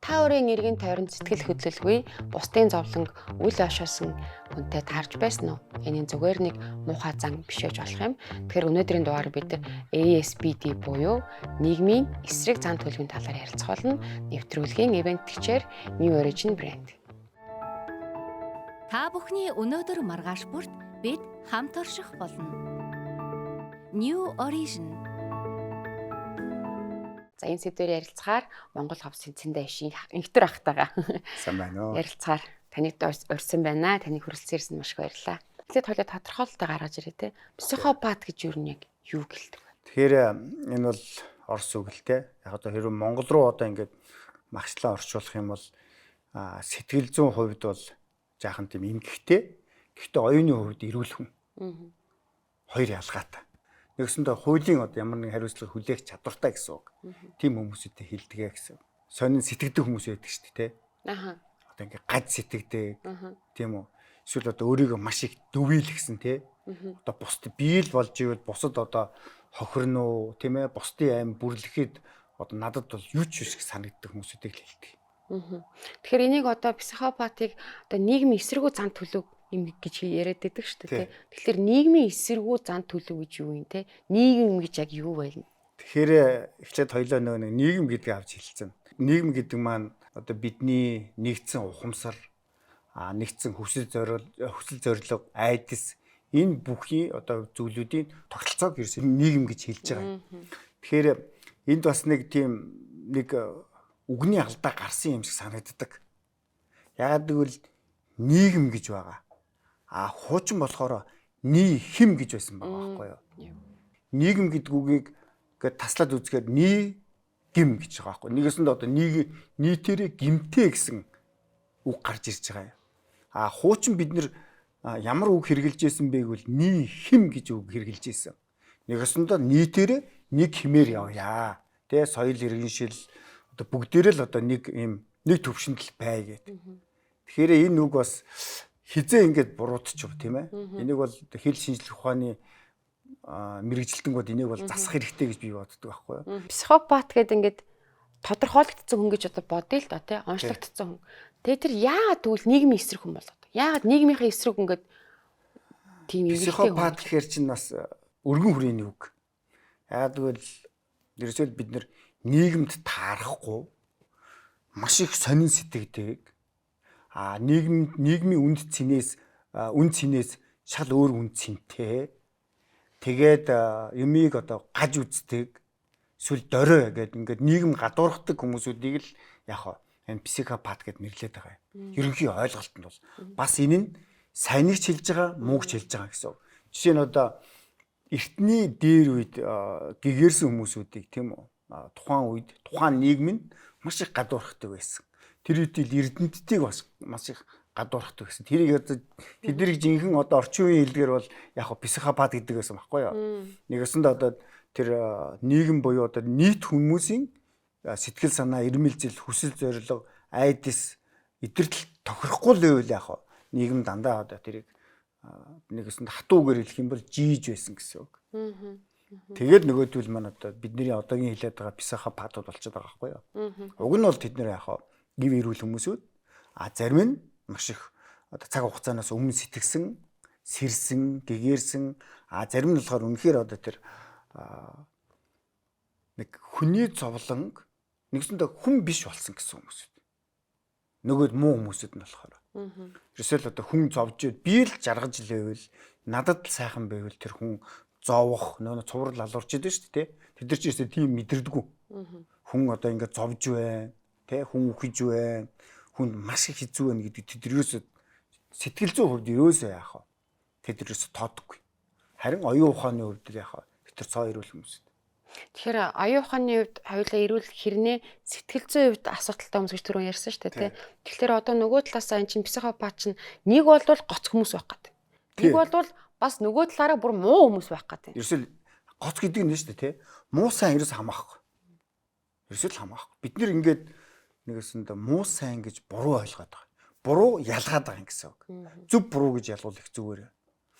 Та өөрийн эргэн тойронд сэтгэл хөдлөлгүй, бусдын зовлонг үл ошоосон хүнтэй таарч байсан уу? Энэ зүгээр нэг муухай зан биш байж болох юм. Тэгэхээр өнөөдрийн дугаар бид ASBD буюу нийгмийн эсрэг зан төлөвийн талаар ярилцах болно. Нэвтрүүлгийн ивент гिचээр New Origin брэнд. Та бүхний өнөөдөр маргааш бүрт бид хамт орших болно. New Origin. За энэ сэдвээр ярилцахаар Монгол ховсын цэндэ ишийн инхтер ахтайгаа сайн байна уу? Ярилцахаар таныг урьсан байна. Таныг хүрэлцэн ирсэнд маш их баярлалаа. Эхлээд хоёлоо тодорхойлолттой гаргаж ирээ те. Психопат гэж юу нэг юу гэлдэг вэ? Тэгэхээр энэ бол орос үг л те. Яг одоо хэрвээ Монгол руу одоо ингээд магчлаа орчуулах юм бол сэтгэл зүйн хувьд бол жаахан тийм эмгэгтэй. Гэхдээ оюуны хувьд эрүүл хүн. Хоёр ялгаатай. Нэгсэндээ хуулийн одоо ямар нэг хариуцлага хүлээх чадвартай гэсэн үг. Тим хүмүүстэй хилдэгэ гэсэн. Сонин сэтгэдэг хүмүүс байдаг шүү дээ, тэ. Одоо ингээ гад сэтгэдэг. Тийм үү? Эсвэл одоо өөрийгөө маш их дөвийлгсэн, тэ. Одоо бусд бие л болж ивэл бусад одоо хохирно уу, тийм ээ? Бусдын аим бүрлэхэд одоо надад бол юу ч биш гэж санагддаг хүмүүсүүдийг л хилдэг. Тэгэхээр энийг одоо психопатыг одоо нийгмийн эсэргүү зан төлөв юм гэж яриад байдаг шүү дээ. Тэгэхээр нийгмийн эсэргүү зан төлөв гэж юу юм те? Нийгэм гэж яг юу вэ? Тэгэхээр эхлээд хоёлоо нэг нийгэм гэдгийг авч хэлсэн. Нийгэм гэдэг маань одоо бидний нэгдсэн ухамсар, нэгдсэн хүсэл зорилго, айдас энэ бүхий одоо зүйлүүдийн тогтолцоог ерөөсөн нийгэм гэж хэлж байгаа. Тэгэхээр энд бас нэг тийм нэг үгний алдаа гарсан юм шиг санагддаг. Яагаад гэвэл нийгэм гэж байгаа. Хуучин болохоор ний хим гэж байсан байгаа байхгүй юу? Нийгэм гэдэг үгийг ингээд таслаад үзэхээр ний гим гэж байгаа байхгүй. Нэгэсэнд одоо нийтээрээ гимтэй гэсэн үг гарч ирж байгаа юм. Хуучин бид нэр ямар үг хэрэгжилж байсан бэ гэвэл ний хим гэж үг хэрэгжилж байсан. Нэгэсэнд нийтээрээ нэг химээр явъя. Тэ соёл иргэншил одоо бүгдээрээ л одоо нэг төвшөнд л бай гэдэг. Тэгэхээр энэ үг бас хизээ ингээд буруутчих тийм ээ. Энийг бол хэл шинжлэх ухааны мэрэгжилтэнгүүд энийг бол засах хэрэгтэй гэж би боддог байхгүй юу. Психопат гэдэг ингээд тодорхойлогдсон хүн гэж одоо бодъё л да тий. Онцлогдсон хүн. Тэгээ тэр яагаад тэгвэл нийгмийн эсрэг хүн болоод? Яагаад нийгмийнхээ эсрэг ингээд тийм юм психопат гэхэр чинь бас өргөн хүрээний үг. Яагаад гэвэл ерөөсөө бид нар нийгэмд таарахгүй маш их сонин сэтгэдэг. Нийгмийн үнд цэнээс шал өөр үнд цэнтэй. Тэгээд юмыг одоо гаж үздэг, эсвэл дорой гэдэг ингээд нийгэм гадуурхдаг хүмүүсүүдийг л яг энэ психопат гэд нэрлэдэг байгаа юм. Ерөнхий ойлголтод бол бас энэ нь сайныг ч хэлж байгаа, мууг ч хэлж байгаа гэсэн. Жишээ нь одоо эртний дээр үед гэгэрсэн хүмүүсүүдийг тийм үү? Тухайн нийгэм нь маш их гадуурхдаг байсан. Тэр үедээ эрдэмтдийг бас маш их гадуурхдаг гэсэн. Тэрийг тэднийг жинхэнэ одоо орчин үеийн хэлдгээр бол яг психопат гэдэг байсан байхгүй юу? Нэгэсэнд одоо тэр нийгэм буюу одоо нийт хүмүүсийн сэтгэл санаа, эрмэл зэл, хүсэл зорилго, айдас эдгэртэл тохирохгүй л байвал яг нийгэм дандаа одоо тэрийг нэгэсэнд хатуугаар хэлэх юм бол жийж байсан гэсэн үг. Тэгээд нөгөөдөл маань одоо бидний одоогийн хэлээд байгаа психопатууд болчиход байгаа байхгүй юу? Уг нь бол тэд нэр яг гив эрүүл хүмүүсүүд зарим нь маш их одоо цаг хугацаанаас өмнө сэтгсэн, сэрсэн, гэгэрсэн зарим нь болохоор үнэхээр одоо тэр нэг хүний зовлонг нэгсэндээ хүн биш болсон гэсэн хүмүүсүүд. Нөгөөд муу хүмүүсүүд нь болохоор. Ерөөсөө л одоо хүн зовж би л жаргаж лээвэл надад л сайхан байвал тэр хүн зовох нөө цуврал алуурч идэв шүү дээ. Тэд нар ч ерөөсөө тийм мэдэрдэггүй. Хүн одоо ингээд зовж байна. Тэ хүн үхэж байна. Хүнд маш их хэцүү байна гэдэг тэд ерөөсөө сэтгэл зүйн хувьд ерөөсөө яах вэ? Тэд ерөөсөө тоодоггүй. Харин оюун ухааны хувьд яах вэ? Тэр цоо эрүүл хүмүүс. Тэгэхээр оюун ухааны хувьд хоёулаа эрүүл хэрнээ сэтгэл зүйн хувьд асуудалтай хүмүүс гэж түрүүн ярьсан шүү дээ тий. Тэгэхээр одоо нөгөө талаасаа эн чинь психопат чинь нэг болвол гоц хүмүүс байх гэдэг. Нэг болвол бас нөгөө талаараа бүр муу хүмүүс байх гэдэг. Ерөөсөө гоц гэдэг нь шүү дээ тий. Муу сайн ерөөсөө хамаахгүй. Ерөөсөө л хамаахгүй. Бид нэр ингээд нэгэсэнд муу сайн гэж буруу ойлгоод байгаа. Буруу ялгаад байгаа юм гэсэн үг. Зөв буруу гэж ялгуул их зүгээр.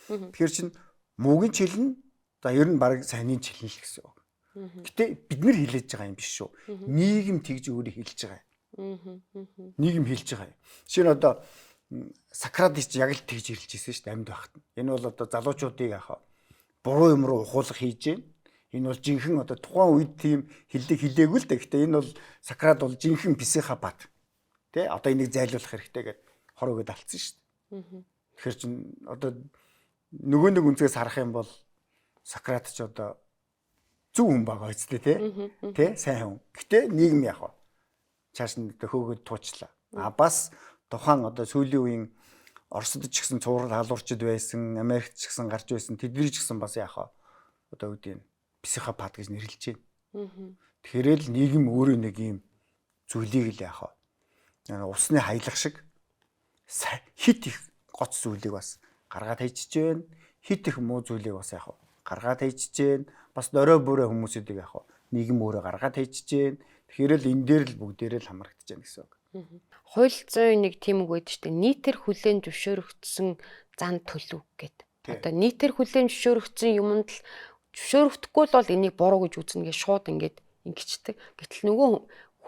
Тэгэхээр чин муугийн чилэн за ер нь баг сайнын чилэн л гэсэн үг. Гэтэ бид нар хилээж байгаа юм биш шүү. Нийгэм тэгж өөрөө хэлж байгаа юм. Нийгэм хэлж байгаа юм. Жишээ нь одоо Сократес яг л тэгж хэлж ирсэн шүү дээ амьд байхад. Энэ бол одоо залуучуудыг яхаа буруу юм руу ухуулах хийж байна. Энэ бол жинхэнэ одоо тухайн үед тийм хэллэг хэлээгүй л дээ. Гэтэ энэ бол Сократ бол жинхэнэ психопат. Тэ одоо энийг зайлуулах хэрэгтэй гэд хор өгöd алдсан шүү дээ. Тэгэхээр чин одоо нөгөө нэг үнцгээс харах юм бол Сократ ч одоо зөв хүн байгаа үстэй тий сайн хүн. Гэтэ нийгэм яг ба чааш нь хөөгд туучлаа. Бас тухайн одоо сүүлийн үеийн Оросд ч гэсэн цуврал халуурчд байсан, Америкт ч гэсэн гарч байсан, тэдний ч гэсэн бас яг одоо үүдийн психопат гэж нэрлэж байна. Тэгэхээр л нийгэм өөрөө нэг юм зүйлийг л яг усны хаялах шиг хит их гоц зүйлийг бас гаргаад хайчиж байна. Хит их муу зүйлийг бас яг гаргаад хайчиж байна. Бас дөрөө бүрээ хүмүүсүүдийг яг нийгэм өөрөө гаргаад хайчиж байна. Тэгэхээр л энэ дээр л бүгдээрээ л хамрагдаж байна гэсэн үг. Хууль зүйн нэг тийм үг байдаг шүү дээ. Нийтээр хүлээн зөвшөөрөгдсөн зан төлөв гэдэг. Одоо нийтээр хүлээн зөвшөөрөгдсөн юмд л зөвшөөрөгдөхгүй л бол энийг буруу гэж үзнэ гэж шууд ингээд ингэчдэг. Гэтэл нөгөө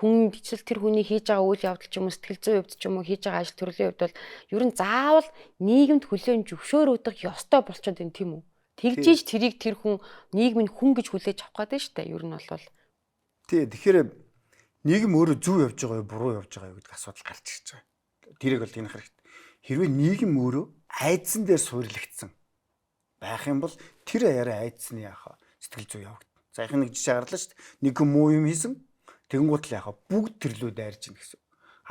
хүн бичил тэр хүний хийж байгаа үйл явдал ч юм уу сэтгэл зүйн хувьд ч юм уу хийж байгаа ажил төрлийн хувьд бол ер нь заавал нийгэмд хүлээн зөвшөөрөгдөх ёстой болчиход байна тийм үү? Тэгжиж тэрийг тэр хүн нийгмийн хүн гэж хүлээж авах гэдэг нь шүү дээ. Ер нь бол тий. Тэгэхээр нийгэм өөрөө зөв явж байгаа юу, буруу явж байгаа юу гэдэг асуудал гарч ирж байгаа. Тэрийг бол тэнх хэрэгтэй. Хэрвээ нийгэм өөрөө айдсан дээр суйрлагдсан байх юм бол тэр яриа айдсны яхаа сэтгэл зүй явагдана. За их нэг жишээ гарлаа шүү дээ. Нэг хүн муу юм хийсэн. Тэнгуут л яхаа бүгд тэрлүү дайрж ийн гэсэн.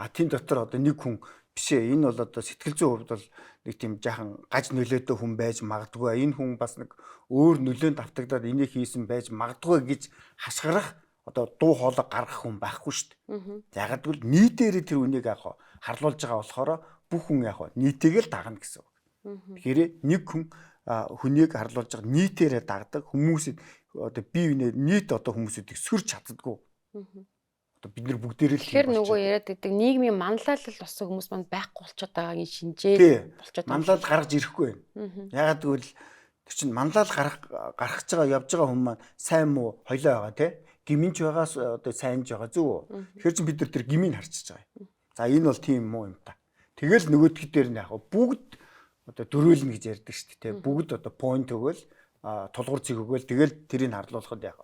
Тийм дотор одоо нэг хүн биш ээ. Энэ бол одоо сэтгэл зүйн хувьд бол нэг тийм жаахан гаж нөлөөтэй хүн байж магадгүй. Энэ хүн бас нэг өөр нөлөөнд автагдаад энийг хийсэн байж магадгүй гэж хашгирах одоо дуу хоолой гаргах хүн байхгүй шүү дээ. Ягаад гэвэл нийтээрээ тэр үнийг яхаа харлуулж байгаа болохоор бүх хүн яхаа нийтэйг л дагна гэсэн. Тэгэхээр нэг хүн хүнийг харлуулж байгаа нийтээрээ дагдаг хүмүүсэд одоо бие биенээ нийт одоо хүмүүсүүдийг сүрч чаддаггүй. Одоо бид нар бүгдээрээ л тэгэхээр нөгөө яриад байдаг нийгмийн манлайлал болсон хүмүүс манд байхгүй болчиход байгаагийн шинжээ болчиход манлал гаргаж ирэхгүй байна. Ягаад гэвэл тэр чинь манлал гаргаж байгаа явж байгаа хүмүүс маань сайн муу хоёлоо байгаа тий. Гиминч байгаас одоо сайнж байгаа зүг үү. Тэгэхээр чинь бид нар тэр гимийг харчиж байгаа юм. За энэ бол тийм муу юм та. Тэгэл нөгөөдгөл дээр нь яг бүгд одоо дөрүүлнэ гэж ярьдаг шүү дээ тий. Бүгд одоо point өгөөл тулгуур цэг өгөөл тэгэл тэрийг харлуулахад яг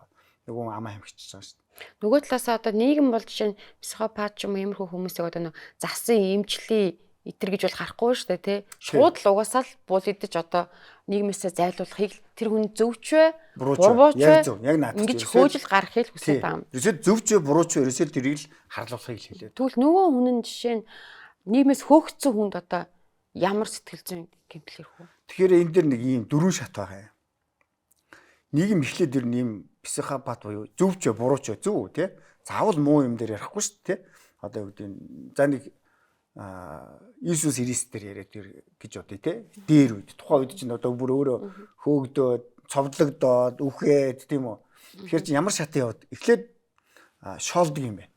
нөгөө амаа хамгичиж байгаа шүү дээ. Нөгөө талаасаа одоо нийгэм бол жишээ нь психопат ч юм уу иймэрхүү хүмүүсийг одоо нэг засан эмчлийн итэр гэж бол харахгүй шүү дээ тий. Шууд л угаасаа л буул идэж одоо нийгмээсээ зайлуулахыг тэр хүн зөвч вэ бурууч вэ ингэж хөөжл гаргахыг хүсэж байгаа юм. Ерөөсөө зөвч вэ бурууч вэ ерөөсөө тэрийг л харлуулахыг хэлээ. Тэгвэл нөгөө хүн нь жишээ нь нийгмээс хөөгцсөн хүнд одоо ямар сэтгэл зүйн гэмтэл ирэх вэ? Тэгэхээр энэ дэр нэг ийм дөрвөн шат байгаа юм. Нийгэм эхлээд дэр нэм психопат буюу зөвч вэ бурууч вэ зөв үү тий? Заавал муу юм дээр ярихгүй шүү дээ тий. Одоо юу гэдэг за нэг Иесус Христ дээр яриад гэж бодъё тий. Дээр үед тухайн үед чинь одоо бүр өөрөө хөөгдөөд цовдлогдоод үхээд тийм үү. Тэгэхээр чи ямар шатаа яваад эхлээд шоолдог юм байна.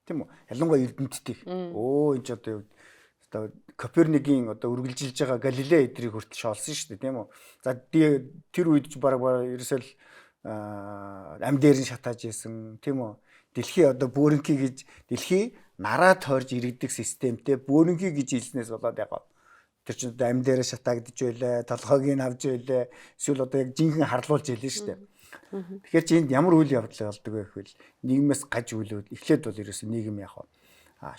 Тийм үү? Ялангуяа эрдэмтдийг. Энэ ч одоо Коперникийн одоо үргэлжилж байгаа Галилей эдрийг хүртэл шоолсон шүү дээ, тийм үү? За тэр үед ч бараг ерөөсөө ам дээр нь шатааж исэн, тийм үү? Дэлхий одоо бөөрөнхий гэж дэлхий нараа тойрж иргэдэг системтэй бөөрөнхий гэж хэлснээс болоод яг тэр чинь одоо ам дээр шатаагдж байлаа, толгойг нь авж байлаа, эсвэл одоо яг жинхэнэ харлуулж байлаа шүү дээ. Тэгэхээр чи энд ямар үйл явдал болдог вэ гэвэл нийгмээс гаж үйлүүд эхлээд бол ерөөсөө нийгэм яг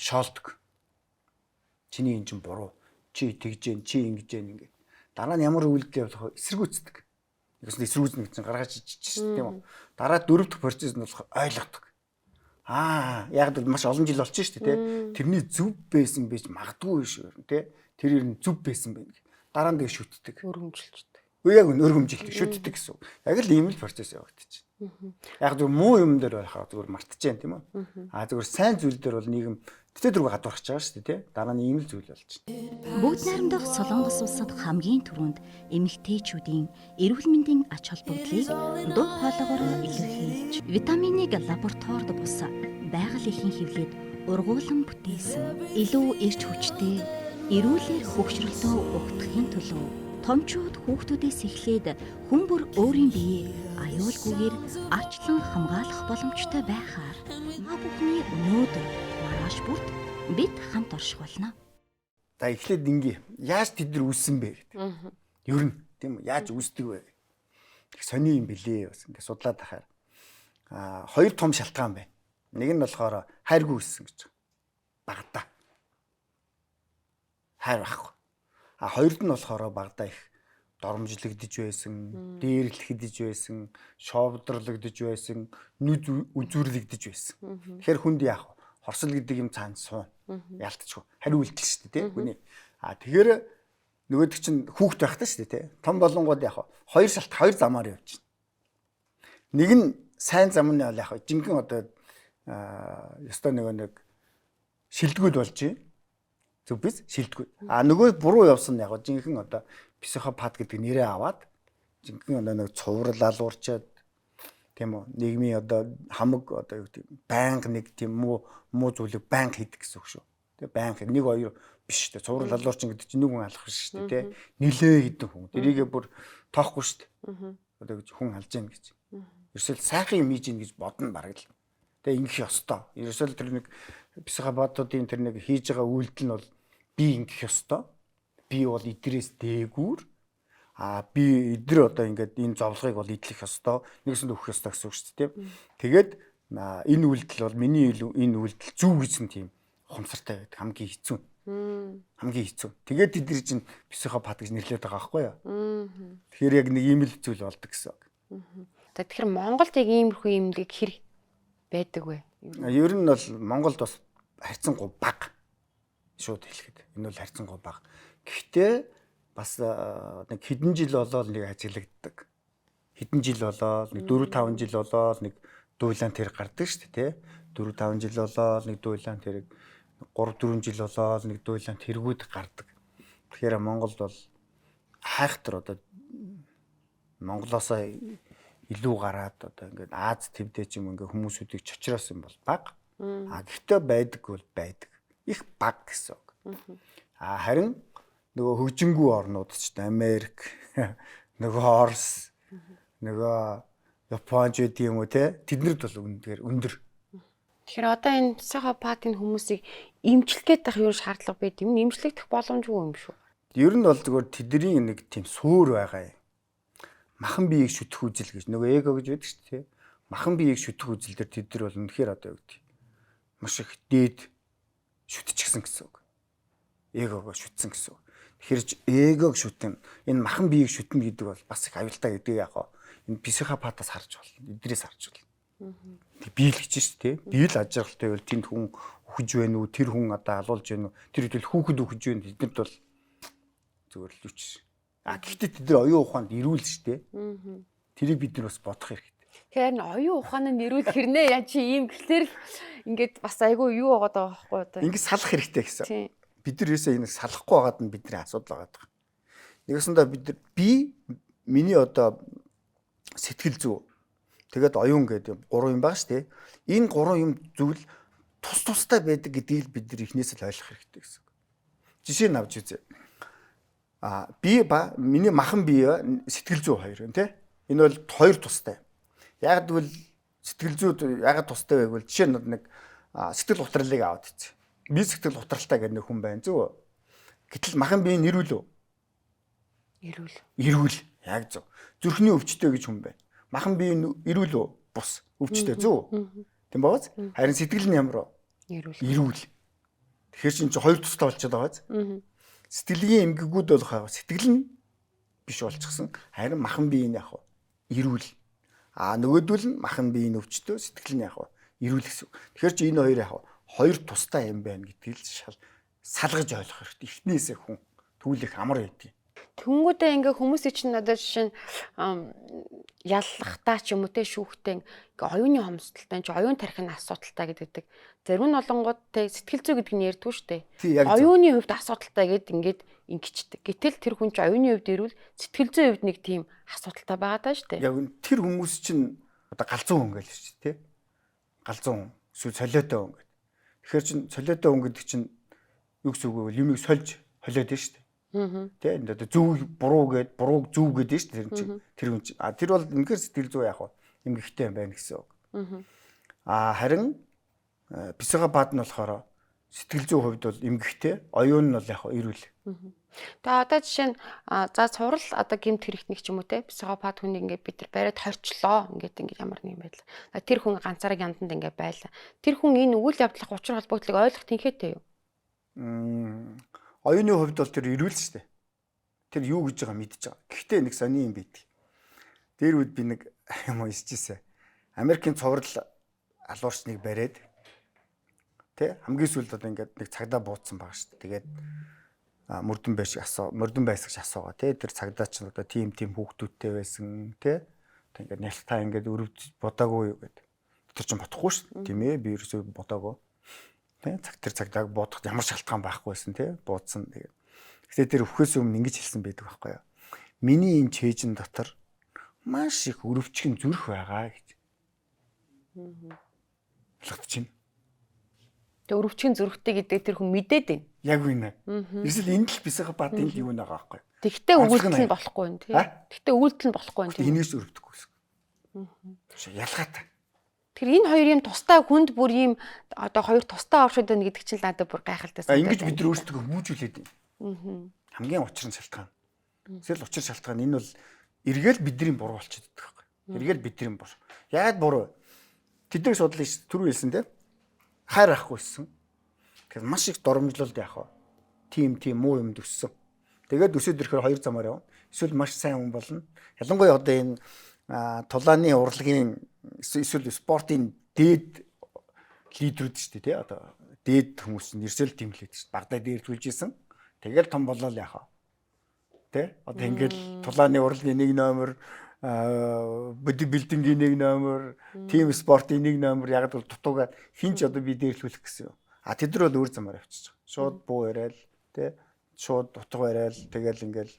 шоолдог. Чиний эн чинь буруу. Чи тэгж जैन, чи ингэж जैन ингээд. Дараа нь ямар үйлдэл явах эсэргүүцдэг. Нэгс эсэргүүцнэ гэж гаргаж ичиж шүү дээ, тийм үү? Дараа дөрөв дэх процесс нь болох ойлгодог. Яг л маш олон жил болчихно шүү дээ, тийм. Тэрний зөв байсан байж магадгүй шүү, тийм. Тэр ер нь зөв байсан байх. Дараа нь тэгээ шүтдэг. Өргөмжилчдэг. Яг нь өргөмжилдэг, шүтдэг гэсэн. Яг л ийм л процесс явагдаж байна. Яг зөв муу юм дээр байхаа зүгээр мартчихээн, тийм үү? Зүгээр сайн зүйл дээр бол нийгэм тэтгэл рүү гадуурч байгаа шүү дээ, тий. Дараа нь ийм л зүйл болж байна. Бүгд найрамдах Солонгос улсад хамгийн түрүүнд эмэгтэйчүүдийн эрүүл мэндийн ач холбогдлыг дур хоолойгоор илэрхийлж, витаминыг лабораторид бус байгаль эхийн хэвлээд ургуулсан бүтээсэн илүү эрч хүчтэй эрүүлэр хөгшрөлтөө өгдөхийн төлөө томчууд хүүхдүүдээс эхлээд хүн бүр өөрийн биеэ аюулгүйгээр арчлан хамгаалах боломжтой байхаар та бүхний өнөөдөр маргааш бүрт бид хамт орших болно. За эхлээд ингээ яаж тэд нар үүссэн бэ гэдэг. Ер нь тийм үү яаж үүсдэг вэ? Их сони юм бэлээ бас ингээ судлаад тахаар. Хоёр том шалтгаан байна. Нэг нь болохоор хайргүй үүссэн гэж. Багада. Хайр байхгүй. Хоёрд нь болохоор багада их доромжлогдож байсан, дээрлэгдэж байсан, шовдрлогдож байсан, нүд үзүүрлэгдэж байсан. Тэгэхээр хүнд яах вэ? Хорсол гэдэг юм цаана суун. Ялтчихгүй. Хариу үйлдэл шүү дээ, тий хүний. Тэгэхээр нөгөөдөг чинь хүүхэд байхтай шүү дээ, тий. Том болонгууд яах вэ? Хоёр замаар явж байна. Нэг нь сайн зам нь яах вэ? Жинхэнэ одоо ёстой нэг шилдэгүүд болж байна. Зөв биз? Шилдэгүүд. Нөгөө буруу явсан нь яг жинхэнэ одоо психопат гэдэг нэрээ аваад жинхэнэ одоо нэг цуврал алуурчаад тийм үү нийгмийн одоо хамаг одоо юу гэдэг байнга нэг тийм муу зүйлийг байнга хийдэг гэсэн үг шүү. Тэгээ байнга нэг хоёр биш шүү дээ. Цуврал алуурчин гэдэг чинь нэг хүн алах шүү дээ. Нилээ гэдэг хүн. Тэрийгээ бүр тоохгүй шүү дээ. Одоо гэж хүн алж яах гэж. Ерөөсөл сайхан юм хийж ийн гэж бодно бараг л. Тэгээ ингэх ёстой. Ерөөсөл тэр нэг психопатуудын тэр нэг хийж байгаа үйлдэл нь бол би ингэх ёстой. Би бол идрээс дээгүүр би эдэр одоо ингээд энэ зовлогыг бол идлэх ёстой, нэгсэнд өгөх ёстой гэсэн үг шүү дээ. Тэгээд энэ үйлдэл бол миний энэ үйлдэл зөв гэсэн тийм ухамсартай байдаг. Хамгийн хэцүү. Хамгийн хэцүү. Тэгээд эдэр чинь психопат гэж нэрлэдэг байгаа байхгүй юу? Тэгэхээр яг нэг ийм л зүйл болдог гэсэн үг. Тэгэхээр Монголд яг иймэрхүү имлэг хэр байдаг вэ? Ер нь бол Монголд бас харьцангуй бага шууд хэлэхэд. Энэ бол харьцангуй бага. Гэхдээ бас нэг хэдэн жил болоод нэг ажиглагддаг. Хэдэн жил болоод нэг 4-5 жил болоод нэг дуйлаан тэр гардаг шүү дээ, тий. 4-5 жил болоод нэг дуйлаан тэр 3-4 жил болоод нэг дуйлаан тэргүүд гардаг. Тэгэхээр Монголд бол хайхтар одоо Монголоосоо илүү гараад одоо ингээд Аз твдээ ч юм ингээд хүмүүсүүдийг чочроос юм бол бага. Гэхдээ байдаг бол байдаг. Их бага гэсэн үг. Харин нөгөө хөгжингүй орнууд ч Америк, нөгөө Орос, нөгөө Японч гэдэг юм уу те тэднэрд бол өндөр. Тэгэхээр одоо энэ психопатын хүмүүсийг эмчлэх гэдэг юу шаардлага байд юм? Эмчлэгдэх боломжгүй юм шүү. Ер нь бол зүгээр тэдний нэг тийм суур байгаа юм. Махан биеийг шүтэх үзэл гэж нөгөө эго гэж байдаг шүү дээ. Махан биеийг шүтэх үзэл дээр тэд нар бол үнэхээр одоо юу гэдэг маш их дээд шүтчихсэн гэсэн үг. Эгого шүтсэн гэсэн үг. Тэгэхээр эгог шүтэн энэ махан биеийг шүтнэ гэдэг бол бас их аюултай гэдэг яг энэ психопатаас харж болно. Эдрээс харж болно. Тэг биелгэж шүү дээ. Биел ажиглалтай бол тэнд хүн үхэж байна уу? Тэр хүн одоо алуулж байна уу? Тэр хэдүүл хүүхэд үхэж байна. Тэднэрд бол зүгээр л үуч. Гэхдээ тэд нар оюун ухаанд ирүүл шүү дээ. Тэрийг бид нар бас бодох хэрэгтэй. Тэгэхээр оюун ухаанд нэрүүл хэрнээ яа чи ийм гэхлээр л ингээд бас айгүй юу байгаа даа байхгүй одоо. Ингээд салах хэрэгтэй гэсэн. Бид нар ерөөсөө энэ салахгүй байгаад нь бидний асуудал байгаа. Нэгэсэндээ би миний одоо сэтгэл зүй тэгээд оюун гэдэг 3 юм байгаа шүү дээ. Энэ 3 юм зүйл тустай байдаг гэдгийг бид нар эхнээс л ойлгох хэрэгтэй гэсэн. Жишээ нь авч үзье. Би миний махан бие сэтгэл зүй хоёр юм тий. Энэ бол хоёр тустай. Яг гэвэл сэтгэл зүйд ягаад тустай байг вэ? Жишээ нь нэг сэтгэл готролыг аваад үзье. Би сэтгэл готролтой гэдэг нэг хүн байна зөв. Гэтэл махан бие нэрүүл үү? Эрүүл. Яг зөв. Зүрхний өвчтөй гэж хүн байна. Махан бие эрүүл үү? Бус. Өвчтөй зөв. Тийм бааз? Харин сэтгэл нь ямар вэ? Эрүүл. Тэгэхээр чинь хоёр тустай болчиход байгаа биз? Сэтгэлийн эмгэгүүд болох аа сэтгэл нь биш болчихсон. Харин махан бие нь яг эрүүл. Нөгөөдөл нь махан бие нь өвчтөй, сэтгэл нь яг эрүүл гэсэн. Тэгэхээр чи энэ хоёр яг хоёр тустай юм байна гэдгийг л салгаж ойлгох хэрэгтэй. Эхнээсээ хүн түүлэх амар байдгийг. Тэнгүүдээ ингээ хүмүүсийн чинь одоо жишээ нь яллахтаа ч юм уу те шүүхтэй ингээ оюуны хомсдолтой ч оюун тархины асуудалтай гэдэг. Зарим нь олонгууд те сэтгэл зүй гэдэг нь ярьдгүй шүү дээ. Оюуны хувьд асуудалтай гэд ингээд ингэчдэг. Гэтэл тэр хүн чинь оюуны хувьд ирвэл сэтгэл зүйн хувьд нэг тийм асуудалтай байгаа даа шүү дээ. Яг тэр хүмүүс чинь одоо галзуу хүн гэж шүү дээ. Галзуу хүн, эсвэл солиотой хүн гэдэг. Тэгэхээр чин солиотой хүн гэдэг чинь юу гэсэн үг вэ? Юмыг сольж холиод байна шүү дээ. Тэ энэ одоо зөв буруу гэд бурууг зөв гэдэг шүү дээ тэр чинь. Тэр хүн чинь. Тэр бол үнэхээр сэтгэл зүй яах вэ? Эмгэгтэй юм байна гэсэн үг. Харин психопат нь болохоор сэтгэл зүйн хувьд бол эмгэгтэй, оюун нь бол яг эрүүл. Тэгээ одоо жишээ нь за цуврал одоо гэмт хэрэгтник ч юм уу те психопат хүнийг ингээд бид нар бариад хорчлоо ингээд ямар нэг юм байдлаа. Тэр хүн ганцаараа янданд ингээд байлаа. Тэр хүн энэ үйл явдлах учир холбоотлыг ойлгох тэнхээтэй юу? Оюуны хувьд бол тэр эрүүл шүү дээ. Тэр юу гэж байгаа мэдчихэж байгаа. Гэхдээ нэг сони юм байдаг. Тэр үед би нэг юм уншижсэн. Америкийн цуврал алуурчныг бариад тэ хамгийн сүүлд одоо ингээд нэг цагдаа буудсан байгаа шүү дээ. Тэгээд мөрдөн байсагч асуугаа тий тэр цагдаа ч одоо тим хүүхдүүдтэй байсан тий ингээд нялтаа ингээд өрөвд бодаагүй юу гэдэг тэр чинь бодохгүй шүү тийм ээ би ерөөсөө бодаагүй тий тэр цагдааг бодоход ямар шалтгаан байхгүйсэн тий буудсан тэгээд гэхдээ тэр өвхөөс өмнө ингэж хэлсэн байдаг байхгүй юу миний энэ чэйжин дотор маш их өрөвчгөн зүрх байгаа гэж ойлгож байна. Тэгээ өрөвчгийн зүрхтэй гэдэг тэр хүн мэдээд байна. Яг үнэ. Эсвэл энэ л психопатын л юу нэг байгаа байхгүй. Тэгтээ үйлдэл нь болохгүй юм тий. Тэгтээ үйлдэл нь болохгүй юм тий. Энээс өрөвдөхгүй гэсэн. Ялгаатай. Тэр энэ хоёр юм тустай хүнд бүр ийм одоо хоёр тустай овшууд байна гэдэг чинь надад бүр гайхалтай санагдав. Ингэж бид нар өөрсдөө хүмүүжүүлээд байна. Хамгийн учир нь шалтгаан. Эсвэл учир шалтгаан энэ бол эргээл бидний буруу болчиход байгаа байхгүй. Эргээл бидний буруу. Яагаад буруу? Тэдний судлаа түрүү хэлсэн тий. Хайр авахгүйсэн. Тэгэхээр маш их доромжлолд яах вэ? Тим муу юм төссөн. Тэгээд өсөд ирэхээр хоёр замаар явна. Эсвэл маш сайн хүн болно. Ялангуяа одоо энэ тулааны урлагийн эсвэл спортын дээд лидерүүд шүү дээ тий. Одоо дээд хүмүүс нэрсэл тэмлээд шүү. Багадаа дээр түлжсэн. Тэгэл том болол яах вэ? Тий? Одоо ингээл тулааны урлагийн нэг номер бодибилдингийн нэг номер, тим спортын нэг номер яг бол дутуугаар хинч одоо би дээрлүүлэх гэсэн юм. Тэд нар бол өөр замаар явчихж байгаа. Шууд буу яриад тий шууд дутуу яриад тэгэл ингээл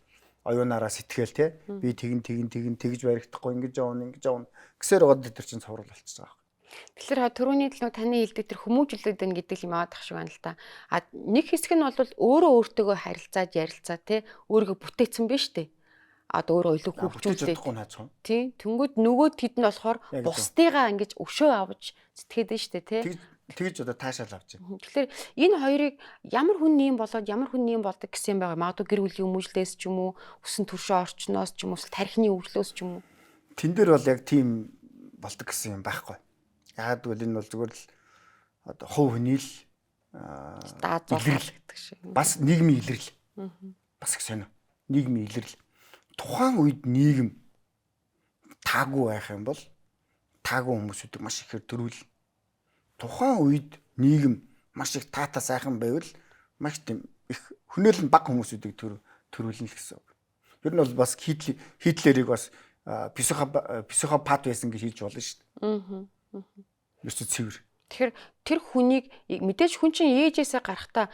оюунаараа сэтгэл тий би тэгж баригдахгүй ингэж явна гэсээр байгаа бид нар чинь цовруул болчихж байгаа. Тэгэхээр түрүүний төлөө таны хэлдэг тэр хүмүүжүүлээд байна гэдэг юм аадах шиг байна л та. Нэг хэсэг нь бол өөрөө өөртөөгөө харилцаад ярилцаа тий өөрийгөө бүтээсэн байна шүү дээ. Одоо өөрөө илүү хөгжүүлээд тий тэнгууд нөгөө тэд нь болохоор бусдыгаа ингэж өшөө авч сэтгэхэд нь шүү дээ тий тэгж одоо таашаал авч байна. Тэгэхээр энэ хоёрыг ямар хүн нэм болоод ямар хүн нэм болдог гэсэн юм байгаа. Магадгүй гэр бүлийн хүмүүжлээс ч юм уу, өсөн төршөө орчноос ч юм уу, тархины өвлөөс ч юм уу. Тэн дээр бол яг тийм болдог гэсэн юм байхгүй. Яагаад гэвэл энэ бол зүгээр л одоо хувь хүний л даазуулдаг шиг. Бас нийгмийн илэрл. Бас их сонио. Нийгмийн илэрл. Тухайн үед нийгэм таагүй байх юм бол таагүй хүмүүсүүдийг маш ихээр төрүүл. Тухайн үед нийгэм маш их таатай сайхан байвал маш тийм их хөнөөлн баг хүмүүсүүдийг төрүүлнэ л гэсэн. Ер нь бол бас Хитлерийг бас психопат байсан гэж хэлж болно шүү дээ. Ерөөсөө цэвэр. Тэгэхээр тэр хүнийг мэдээж хүн чинь ээжээсээ гарахтаа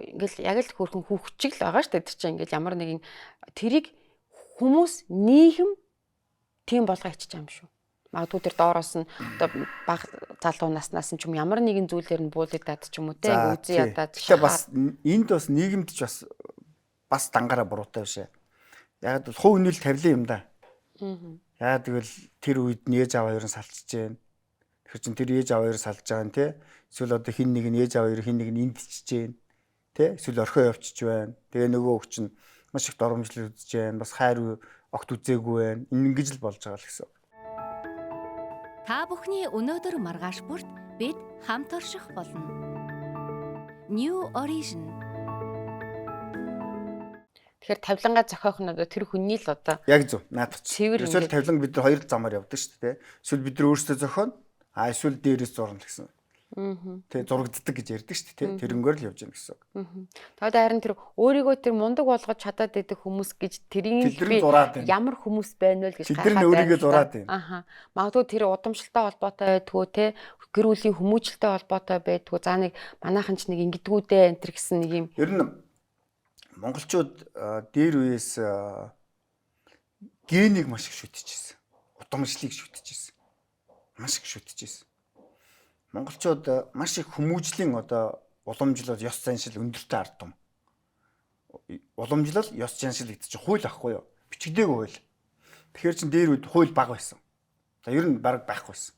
ингээл яг л хөрхөн хүүхчиг л байгаа шүү дээ. Тэр чинь ингээл ямар нэгэн тэрийг хүмүүс нийгэм тийм болгоо ичж байгаа юм шүү. Магадгүй тэр доороос нь одоо баг залуу наснаас нь ч юм ямар нэгэн зүйлээр нь буулдаад ч юм уу те үзий ядаад. Тэгэхээр бас энд бас нийгэмд ч бас дангаараа буруутай биш ээ. Яг л хувь нүүл тавилан юм да. Яа тэгвэл тэр үед нь ээж аав хоёр нь салцж जैन. Тэгэхээр чин тэр ээж аав хоёр салж байгаа нь те. Эсвэл одоо хин нэг нь ээж аав хоёр хин нэг нь эндчж जैन. Тэ эсвэл орхио явчихж байна. Тэгээ нөгөө хүч нь маш их доромжлол үзэж байна. Бас хайр огт үзээгүй байна. Энэ ингэж л болж байгаа л гэсэн. Та бүхний өнөөдөр маргааш бүрт бид хамт орших болно. New Origin. Тэгэхээр тавилангаа зохиох нь одоо тэр хүний л одоо яг зөв наадах. Эсвэл тавилан бид нар хоёр замаар явдаг шүү дээ. Эсвэл бид нар өөрсдөө зохионо. Эсвэл дээрээс зурна гэсэн. Тэ зурагддаг гэж ярьдаг шүү дээ. Тэрнгээр л явж байгаа гэсэн. Тэгээд харин тэр өөрийгөө тэр мундаг болгож чадаад байдаг хүмүүс гэж тэрийг би ямар хүмүүс байна вэ гэж гайхаад байна. Тэр өөрийгөө зураад байна. Магадгүй тэр удамшилтай холбоотой байдгүй те гэр бүлийн хүмүүжлэлтэй холбоотой байдгүй. За нэг манайхан ч нэг ингэдэгүүдээ энэ төр гэсэн нэг юм. Ер нь монголчууд дээр үеэс генийг маш их шүтчихсэн. Удамшлыг шүтчихсэн. Маш их шүтчихсэн. Монголчууд маш их хүмүүжлийн одоо уламжлал ёс заншил өндөртэй ард том. уламжлал ёс заншил гэдэг чинь хууль ахгүй юу? Бичигдээгүй хууль. Тэгэхээр чин дээр үед хууль бага байсан. За ер нь баг байхгүйсэн.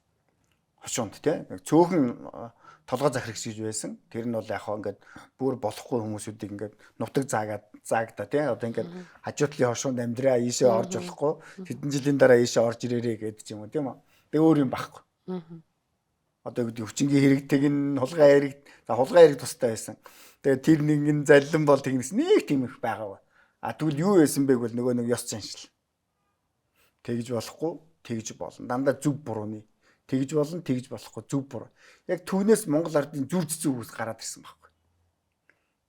Хошуунд тий. Цөөхөн толгой захирагч гэж байсан. Тэр нь бол яг хаа ингээд бүр болохгүй хүмүүсүүдийг ингээд нутаг заагда тий. Одоо ингээд хажуутлын хошуунд амьдраа ийшээ орж болохгүй. Хэдэн жилийн дараа ийшээ орж ирээрээ гэдэг юм уу тийм үү? Тэгээ өөр юм байхгүй. Одоо гэдэг хүчингийн хэрэгтэйг нь хулгай хэрэг тустай байсан. Тэгээ тэр нэгэн заллин бол тэгнэс нэг тийм их байгаа. А тэгвэл юу байсан бэ гэвэл нөгөө нэг ёс заншил. Тэгж болохгүй, тэгж болно. Дандаа зөв бурууны тэгж болно, тэгж болохгүй зөв буруу. Яг түүнээс Монгол ардын зүр цэцэн үгс гараад ирсэн байхгүй.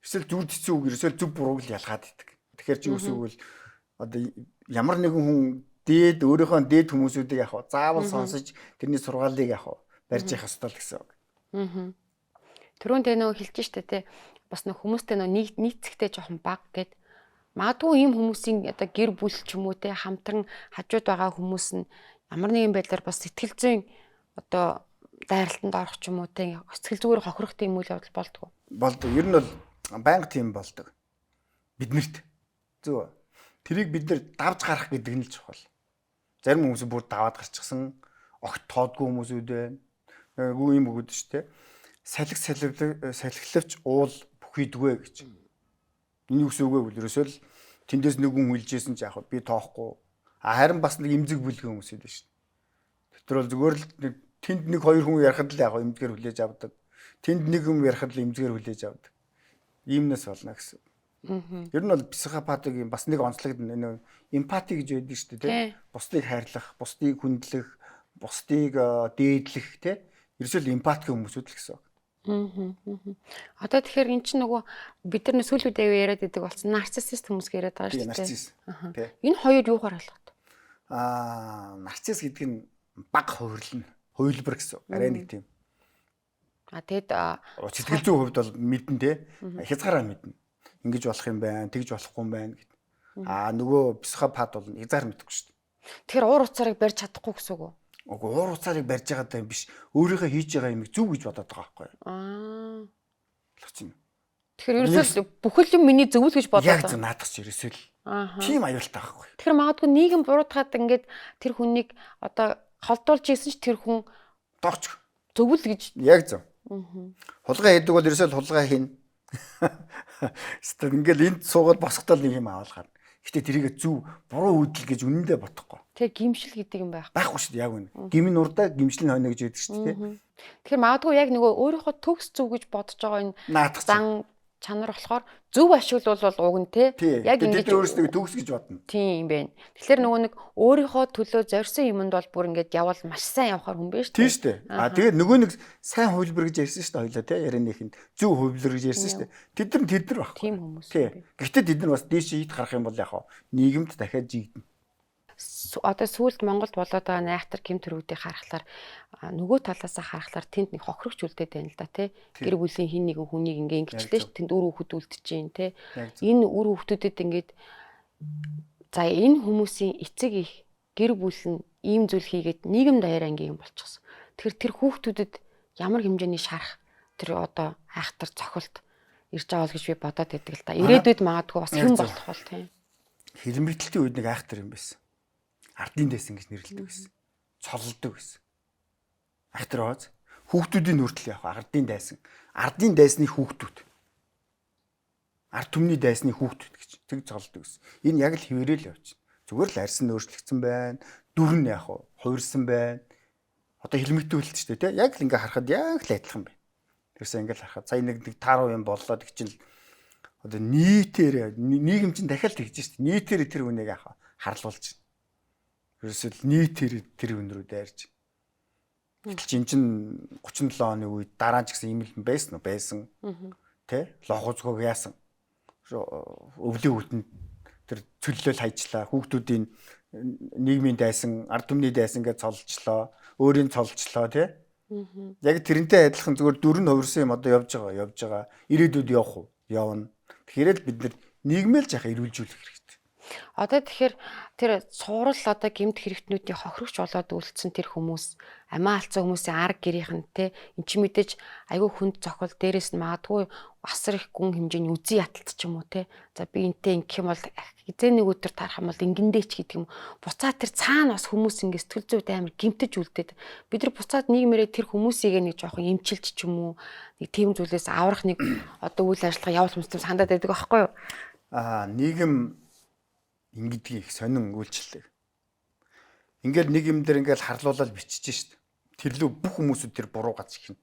Эсвэл зүр цэцэн үг ерөөсөө зөв бурууг л ялгаад идэг. Тэгэхээр чи үсвэл одоо ямар нэгэн хүн дээд өөрийнхөө дээд хүмүүсүүдийг яг заавал сонсож тэрний сургаалыг яг барьж явах ёстой л гэсэн үг. Түрүүн тэ нөө хэлж штэ тэ бас нөө хүмүүстэй нөө нийцэхтэй жоохон баг гэд магадгүй ийм хүмүүсийн одоо гэр бүл ч юм уу тэ хамтран хажууд байгаа хүмүүс нь ямар нэгэн байдлаар бас сэтгэл зүйн одоо дайралтанд орох ч юм уу тэ сэтгэл зүгээр хохирох тийм үйл явдал болдгоо. Болдог. Ер нь бол байнга тийм болдог. Биднэрт. Зөв. Тэрийг бид нэр давж гарах гэдэг нь л чухал. Зарим хүмүүс бүр даваад гарчихсан огт тоодгүй хүмүүсүүд байна. Гүү юм өгöd шүү дээ. Салхилагч уул бүхийдгүй гэж. Энэ юу гэсэн үг вэ гэвэл ерөөсөө л тэндээс нэг хүн хүлжсэн ч яг би тоохгүй. Харин бас нэг имзэг бүлгэн хүмүүс байдаг шүү дээ. Тэр бол зүгээр л тэнд нэг хоёр хүн ярахад л яг имзгээр хүлээж авдаг. Тэнд нэг хүн ярахад л имзгээр хүлээж авдаг. Иймнээс болно гэсэн. Ер нь бол психопатыг бас нэг онцлог эмпати гэж байдаг шүү дээ, тийм. Бусдыг хайрлах, бусдыг хүндлэх, бусдыг дээдлэх, тийм. Ерөөсөө л эмпатик хүмүүсүүд л гэсэн. Одоо тэгэхээр эн чинь нөгөө бид нар сүүлийн үеийн яриад байдаг болсон нарциссист хүмүүс яриад байгаа шүү дээ. Нарцисс. Энэ хоёр юугаар ойлгох вэ? Нарцисс гэдэг нь баг хувилбар гэсэн. Арай нэг тийм. Тэгэд сэтгэл зүйн хувьд бол мэдэн те. Хязгаараа мэднэ. Ингэж болох юм байна, тэгж болохгүй юм байна гэд. Нөгөө психопат бол хязгаар мэдгүй шүү дээ. Тэгэхээр уур уцаарыг барьж чадахгүй гэсэн үг үү? Үгүй уур уцаарыг барьж байгаа даа биш. Өөрийнхөө хийж байгаа юмыг зөв гэж бодоод байгаа байхгүй юу? Лгч юм. Тэгэхээр ерөөсөө бүхэл юм миний зөв л гэж бодоод байгаа. Яг зөв наадах чи ерөөсөө л. Тийм аюултай байхгүй. Тэгэхээр магадгүй нийгэм буруутгаад ингээд тэр хүнийг одоо холдуулж ийсэн ч тэр хүн дооч зөв л гэж. Яг зөв. Хулгай хийдэг бол ерөөсөө л хулгай хийн. Эсвэл ингээл энд суугаад босготол нэг юм аваад гарна. Гэтэ тэрийг зөв буруу үйлдэл гэж үнэндээ бодохгүй. Тэгээ гимшил гэдэг юм байхгүй шүү дээ яг үнэ. Гимн урдаа гимшлийн хойно гэж яддаг шүү дээ. Тэгэхээр магадгүй яг нөгөө өөрийнхөө төгс зөв гэж бодож байгаа энэ зан чанар болохоор зөв ашиглавал уг нь те яг ингэж өөрсдөө төгс гэж бодно. Тийм юм байна. Тэгэхээр нөгөө нэг өөрийнхөө төлөө зорьсон юмд бол бүр ингэж явал маш сайн явахаар хүн биш тийм шүү дээ. Тэгээд нөгөө нэг сайн хувилбар гэж ярьсан шүү дээ хоёлаа те ярианыхэнд зөв хувилбар гэж ярьсан шүү дээ. Тэд нар баг. Тийм хүмүүс. Гэхдээ тэд нар бас дээш ийд гарах юм бол яг нийгэмд дахиад жигдэнэ. Одоо сүүлд Монголд болоод байгаа найхтар гэмт төрүүдийг харахаар нөгөө талаасаа харахаар тэнд нэг хохирогч үлдээд байна л да тий. Гэр бүлийн хин нэгэн хүнийг ингээ ингэчлээ ш тэнд үр хүүхэд үлдэж гин тий. Энэ үр хүүхдүүдэд ингээд за энэ хүмүүсийн эцэг их гэр бүл нь ийм зүйл хийгээд нийгэм даяар ангийн юм болчихсон. Тэр хүүхдүүдэд ямар хэмжээний шарах тэр одоо хайхтар цохилт ирж байгаа л гэж би бодоод байдаг л да. Ирээдүйд магадгүй бас хэн болох бол тий. Хэлмэрдэлтийн үед нэг айхтар юм байсан. Ардын дайсан гэж нэрлэдэг байсан. Цололдог байсан. Айхтар бааз хүүхдүүдийн хүртэл яг ардын дайсан. Ардын дайсны хүүхдүүд. Ард түмний дайсны хүүхдүүд гэж тэг цололдог байсан. Энэ яг л хിവэрэл явж байна. Зүгээр л арьс нь өөрчлөгдсөн байна. Дүр нь яг хувирсан байна. Одоо хэлмэгтэй үлдэж штэ тий. Яг л ингээ харахад яг л адилхан байна. Тэрсээ ингээ л харахад сая нэг тааруу юм боллоо гэх чинь одоо нийтээр нийгэм чинь дахиад тэгж штэ. Нийтээр тэр хүнийг яг харлуулж ерөөсөл нийтээр тэр хүн рүү дайрж. Гэтэл чинь 37 оны үед дараа ч гэсэн ийм л байсан уу? Байсан. Тэ? Лохоцгог яасан. Өвлийн хүтэн тэр цөллөл хайжлаа. Хүүхдүүдийн нийгмийн дайсан, ард түмний дайсан гэж цолжлоо. Өөрийн цолжлоо, тэ? Яг тэрнтэй адилхан зүгээр дүр нь хувирсан юм одоо явж байгаа. Ирээдүйд явах уу? Явна. Тэгэхээр л бид нийгмэл жахаа эрүүлжүүлэх хэрэгтэй. Одоо тэгэхээр тэр цуврал одоо гэмт хэрэгтнүүдийн хохирогч болоод үлдсэн тэр хүмүүс амиа алдсан хүмүүсийн арга гэрийнхэн те эн чи мэдээж айгүй хүнд цохол дээрээс нь магадгүй асар их гүн хэмжээний үзий яталт ч юм уу те за би энтэй ингэх юм бол хизээ нэг өдөр тарах юм бол ингэндээ ч гэдэг юм буцаад тэр цаана бас хүмүүс ингэ сэтгэл зүйд амар гэмтэж үлдээд бид нар буцаад нийгмээрээ тэр хүмүүсийг нэг жоохон эмчилж ч юм уу нэг тийм зүйлээс аврах нэг одоо үйл ажиллагаа явуул юмсан сандаад байдаг байхгүй юу нийгэм ингэдгийг сонин үйлчлэл. Ингээл нэг юм дээр ингээл харлуулаад бичиж шít. Тэрлүү бүх хүмүүсүүд тэр буруу газ ихнэ.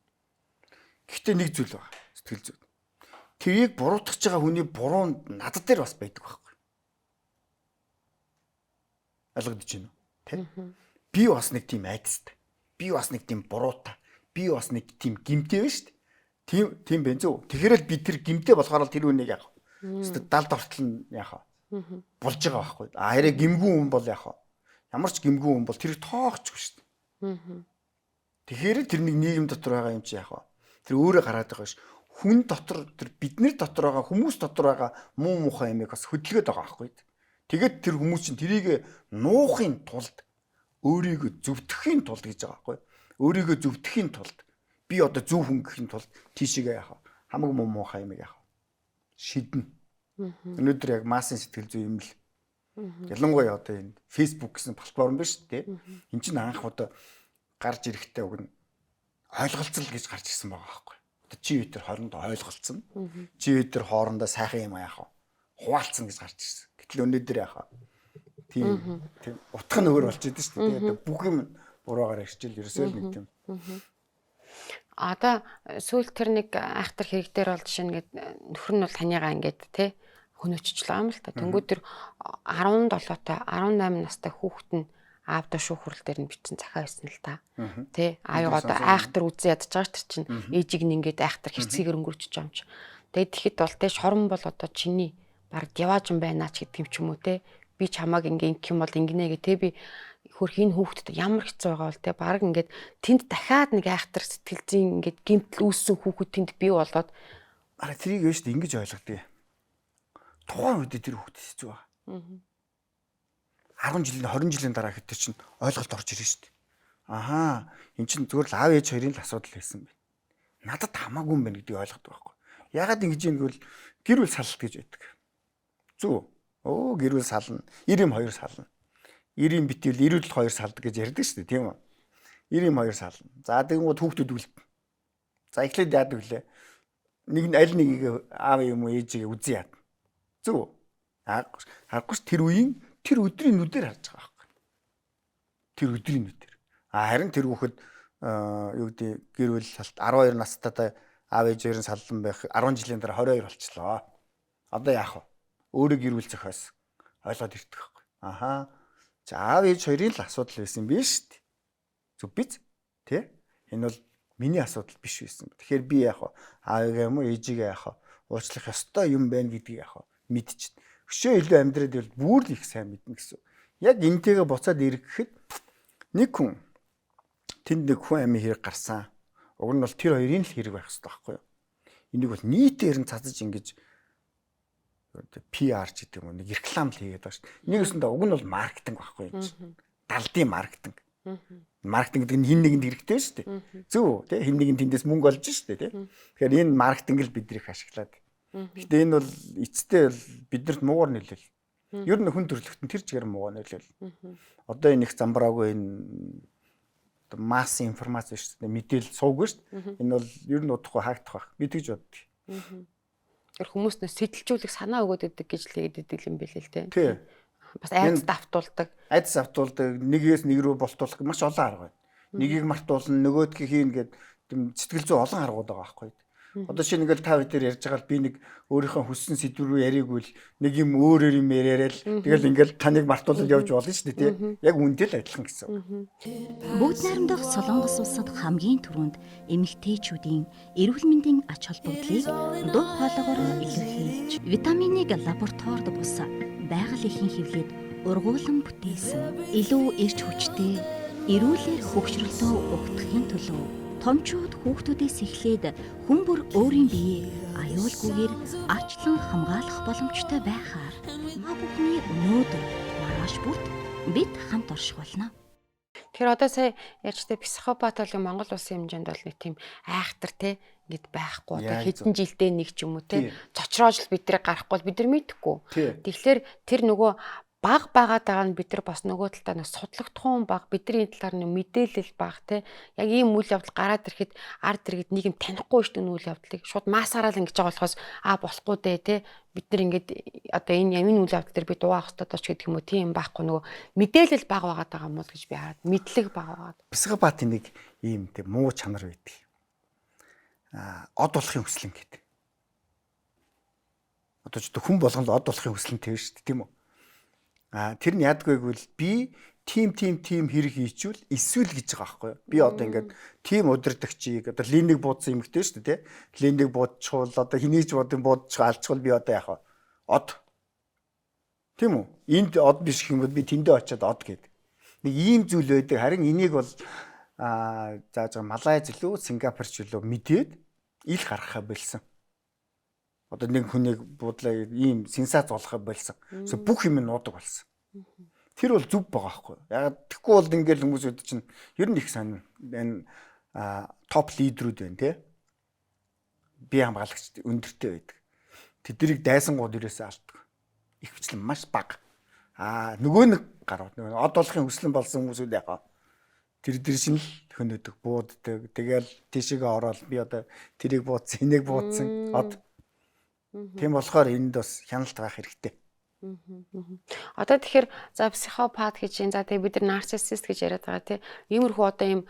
Гэхдээ нэг зүйл байна. Сэтгэл зүйд. Тэрийг буруутгаж байгаа хүний буруу надад дээр бас байдаг байхгүй. Ойлгогдож байна уу? Тэ? Би бас нэг тийм айдастай. Би бас нэг тийм буруутай. Би бас нэг тийм гимтэй байна шít. Тийм бэ зөө. Тэгэхээр л би тэр гимтэй болохоор л тэр үнийг яах вэ? Далд ортол нь яах вэ? Болж байгаа байхгүй. Хараа гимгүү хүн бол яах вэ? Ямар ч гимгүү хүн бол тэрийг тоохчихгүй шүү дээ. Тэгэхээр тэрнийг нийгэм дотор байгаа юм чи яах вэ? Тэр өөрөө гараад байгаа ш. Хүн дотор тэр бидний дотор байгаа хүмүүс дотор байгаа муу мухай юмыг бас хөдөлгөөд байгаа байхгүй. Тэгээд тэр хүмүүс чинь тэрийг нуухын тулд өөрийгөө зөвтгөхийн тулд гэж байгаа байхгүй. Өөрийгөө зөвтгөхийн тулд би одоо зөв хүн гэхийн тулд тийшээгээ яах вэ? Хамаг муу мухай юмыг яах вэ? Шиднэ. Өнөөдөр яг массын сэтгэл зүй юм л. Ялангуяа одоо энэ Facebook гэсэн платформ байна шүү дээ. Энд чинь анх одоо гарч ирэхдээ уг нь ойлголцол гэж гарч ирсэн байгаа байхгүй. Одоо чи бид тэр хоорондоо ойлголцсон. Чи бид тэр хоорондоо сайхан юм яах вэ? Хуваалцсан гэж гарч ирсэн. Гэтэл өнөөдөр яах вэ? Тийм утга нь өөр болж идэв шүү дээ. Тэгээд бүх юм буруугаар ирчихэл ерөөсөө л нэг тийм. Одоо сүүл тэр нэг айхтар хэрэг дээр бол жишээ нь нөхөр нь бол таньягаа ингээд те хөнөөччлээ юм л та. Тэнгүүд тэр 17-тай 18 настай хүүхэд нь аавда шүүхрэл дээр нь бичсэн захаа байсан л та. Тэ аавгаа одоо айхтар үзэн ядж байгаа тэр чинь ээжийг нь ингээд айхтар хэрцгийгээр өнгөрч байгаа юм чи. Тэгээд тэгэхэд бол те шорон бол одоо чиний баг яваажин байна ч гэдэг юм ч юм уу те. Би чамааг ингээ ингэх юм бол ингэнэ гэ те би хөрх энэ хүүхдэд ямар хэцүү байгаа бол те баг ингээд тэнд дахиад нэг айхтар сэтгэл зүйн ингээд гэмтэл үүссэн хүүхэд тэнд бий болоод тэрийг яаж ч ингэж ойлгодгийг. Тухайн үед тэр хүүхэд хэцүү байгаа. 10 жилийн 20 жилийн дараа хэд чинь ойлголт орж ирнэ шүү дээ. Ахаа эн чинь зүгээр л аав ээж хоёрын л асуудал байсан бэ. Надад хамаагүй юм байна гэдгийг ойлгодог байхгүй. Ягаад ингэж юм гэвэл гэр бүл салалт гэж байдаг. Зүг. Гэр бүл сална. 92 сална. 90 битвэл 92 салдаг гэж ярьдаг шүү дээ, тийм үү? 92 сална. За тэгвэл хүүхдүүд үлдэнэ. За эхлээд яадаг вүлээ? Нэг нь аль нэгийг аав юм уу ээжийг үзье яад. Зүг. Харахгүй тэр үеийн тэр өдрийн нүдээр харж байгаа байхгүй. Тэр өдрийн нүдээр. Харин тэр хүүхэд юу гэдэг гэр бүл салт 12 настай аав ээжээр нь саллан байх 10 жилийн дараа 22 болчихлоо. Одоо яах вэ? Өөрөө гэр бүл зохиос ойлгоод ирдэг байхгүй. Ахаа. За аав ээж хоёрын л асуудал байсан биш шүү дээ. Зүг биз? Тэ? Энэ бол миний асуудал биш байсан. Тэгэхээр би яах вэ? Аавыгаа юм уу ээжигээ яах вэ? Уучлах ёстой юм байна гэдгийг яах вэ? Мэдчихэв. Өшөө илүү амьдраад байвал бүр л их сайн мэднэ гэсэн. Яг энтэйгээ буцаад ирэхэд нэг хүн тэнд нэг хүн амийн хэрэг гарсан. Уг нь бол тэр хоёрын л хэрэг байх хэрэгтэй байхгүй юу? Энийг бол нийтээр нь цацаж ингэж PR ч гэдэг юм уу нэг реклам л хийгээд байгаа шүү дээ. Нэгэсэндээ уг нь бол маркетинг байхгүй юм. Далдын маркетинг. Маркетинг гэдэг нь хин нэгэнд хэрэгтэй шүү дээ. Зөв тий хин нэгэнд тэндээс мөнгө олж шүү дээ тий. Тэгэхээр энэ маркетинг л бид нэрийг ашиглаад. Гэхдээ энэ бол эцэстээ биднэрт муугар нөлөөл. Ер нь хүн төрөлхтөн тэр чигээр муугар нөлөөл. Одоо энэ их замбраагүй энэ масс информац шүү дээ. Мэдээлэл суугүй шүү дээ. Энэ бол ер нь удахгүй хаагдах байх. Би тэгж боддог. Тэр хүмүүст сэтэлжүүлэх санаа өгөөд идэг гэж л хэлдэг юм билээ л дээ. Тий. Бас айдас давтуулдаг. Айдас давтуулдаг, нэгээс нэг рүү болтуулах маш олон арга байна. Нэгийг мартуулна, нөгөөдгийг хийн гэдэг сэтгэл зүй олон аргууд байгаа байхгүй. Одоо шинэ ингээл та хоёр дээр ярьж байгаа л би нэг өөрийнхөө хүссэн сэдв рүү яриггүй л нэг юм өөр юм яриарал тэгэл ингээл таныг мартуулаад явж болно шүү дээ тий. Яг үнэтэй л адилхан гэсэн. Бүгд найрамдах Солонгос улсад хамгийн түрүүнд эмэгтэйчүүдийн эрүүл мэндийн ач холбогдлыг дуу хоолойгоор илэрхийлж, витаминыг лабораторид бус байгаль эхийн хэвлэлд ургуулсан бүтээсэн илүү эрч хүчтэй эрүүлэр хөгжрөлтөө өгдөхийн төлөө Томчууд хүүхдүүдээс эхлээд хүн бүр өөрийн биеэ аюулгүйгээр арчлан хамгаалах боломжтой байхаар та бүхний өнөөдөр маргааш бүрд бид хамт орших болно. Тэгэхээр одоо сая ярьжтэй психопат бол Монгол улсын хэмжээнд бол нэг тийм айхтар те ингээд байхгүй. Одоо хэдэн жилдээ нэг ч юм уу те цочроож л бидрийг гарахгүй бид нар мэдэхгүй. Тэгэхээр тэр нөгөө баг байгаад байгаа нь бид нар бас нөгөө талдаа нэг судлагдах баг бидний талаар нэг мэдээлэл баг те яг ийм үйл явдал гараад ирэхэд ард иргэд нэг юм танихгүй шүү дээ үйл явдлыг шууд маасаараа л ингэж байгаа болохоос болохгүй дээ те бид нар ингээд одоо энэ үйл явдал дээр би дуугах хэрэгтэй дооч гэдэг юм уу тийм байхгүй нөгөө мэдээлэл баг байгаад байгаа юм уу гэж би хараад мэдлэг баг байгаад психопатын нэг ийм тийм муу чанар байдаг. Од болохын хүслэн гэдэг. Одоо ч хүн болгоно од болохын хүслэнтэй шүү дээ тийм үү? Тэр нь яадгүй гэвэл би тим хэрэг хийчихвэл эсвэл гэж байгаа байхгүй юу. Би одоо ингээд тим удирдагчийг одоо линийг буудсан юмхтэй шүү дээ тий. Линийг буудчихвал одоо хинийч бодын буудчих алчвал би одоо яах вэ? Од. Тийм үү? Энд од биш гэх юм бол би тэндээ очиод од гэдэг. Нэг ийм зүйл байдаг. Харин энийг бол зааж Малайз лөө Сингапурч лөө мэдээд ил гаргахаа болсон. Одоо нэг хүнийг буудлаа ийм сенсац болгохоо болсон. Бүх юм нуудаг болсон. Тэр бол зүв байгаа байхгүй. Яг тэгэхгүй бол ингээл хүмүүсүүд чинь ер нь их сайн энэ топ лидерүүд байна те. Бие хамгаалагч өндөртэй байдаг. Тэднийг дайсангууд ерөөсөө алддаг. Ихвчлэн маш бага. Нөгөө нэг гарууд нөгөө од болохын хүслэн болсон хүмүүсүүд яхаа. Тэр чинь л хөнөөдөг, бууддаг. Тэгэл тийшээгээ ороод би одоо тэрийг буудсан, энийг буудсан. Од. Тийм болохоор энд бас хяналт байх хэрэгтэй. Одоо тэгэхээр за психопат гэж юм. За тэгээ бид нар нарциссист гэж яриад байгаа тийм. Иймэрхүү одоо ийм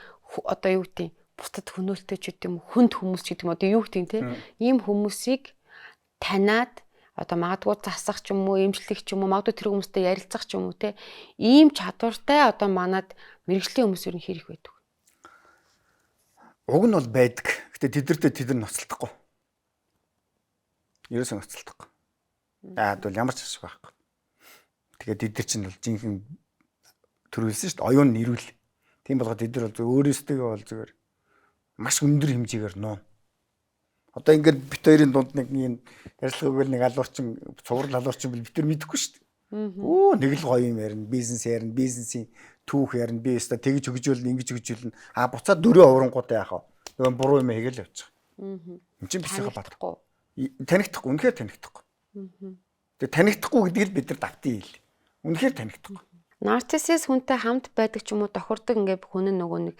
одоо юу гэдэг юм бусдад хөнөөлтөй ч гэдэг юм хүнд хүмүүс ч гэдэг юм одоо юу гэдэг юм тийм. Ийм хүмүүсийг таниад одоо магадгүй засах ч юм уу, эмчлэх ч юм уу, магадгүй тэр хүмүүстэй ярилцах ч юм уу тийм. Ийм чадвартай одоо манад мэрэгжлийн хүмүүс ер нь хэрэг байдаг. Уг нь бол байдаг. Гэтэ тэд нар ноцолдохгүй. Ерөөсөө ноцолдохгүй. Бол ямар ч ашиг байхгүй. Тэгээд эд нар чинь бол жинхэнэ төрүүлсэн шүү дээ. Оюун нэрүүл. Тийм болгоод эд нар бол өөрөөсөө бол зүгээр маш өндөр хэмжээгээр нуун. Одоо ингээд бит хоёрын дунд нэг юм ярилцлагыг нэг алуурчин, цуврал алуурчин бил бид нар мэдэхгүй шүү дээ. Нэг л гоё юм ярина, бизнесийн түүх ярина. Би өстө тэгж хөгжүүлнэ, ингэж хөгжүүлнэ. Буцаад дөрөв урангуудаа яах вэ? Нөгөө буруу юм хийгээл явчих. Энд чинь психопат. Танигдахгүй, үнэхээр танигдахгүй. Тэгээ танигдахгүй гэдгийг бид нар давтын хэл. Үнэхээр танигдахгүй. Нарциссист хүнтэй хамт байдаг ч юм уу тохирдог ингээд хүн нөгөө нэг